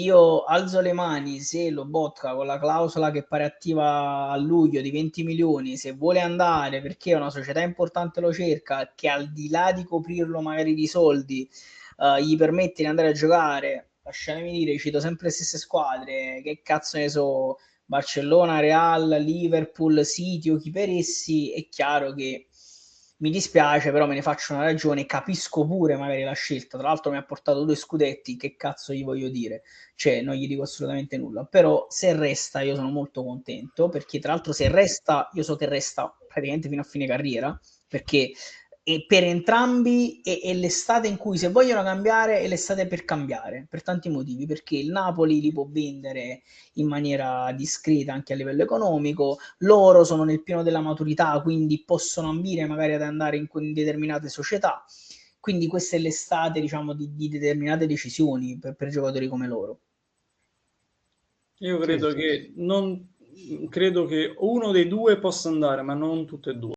io alzo le mani se Lobotka con la clausola che pare attiva a luglio di 20 milioni, se vuole andare perché una società importante lo cerca, che al di là di coprirlo magari di soldi, gli permette di andare a giocare, lasciatemi dire, cito sempre le stesse squadre, che cazzo ne so, Barcellona, Real, Liverpool, City o chi per essi, è chiaro che mi dispiace, però me ne faccio una ragione, capisco pure magari la scelta, tra l'altro mi ha portato 2 scudetti, che cazzo gli voglio dire? Cioè, non gli dico assolutamente nulla, però se resta io sono molto contento, perché tra l'altro se resta, io so che resta praticamente fino a fine carriera, perché e per entrambi è l'estate in cui se vogliono cambiare è l'estate per cambiare, per tanti motivi, perché il Napoli li può vendere in maniera discreta anche a livello economico, loro sono nel pieno della maturità, quindi possono ambire magari ad andare in determinate società, quindi questa è l'estate diciamo di determinate decisioni per giocatori come loro. Io Sì, credo sì. che non credo che uno dei due possa andare, ma non tutte e due.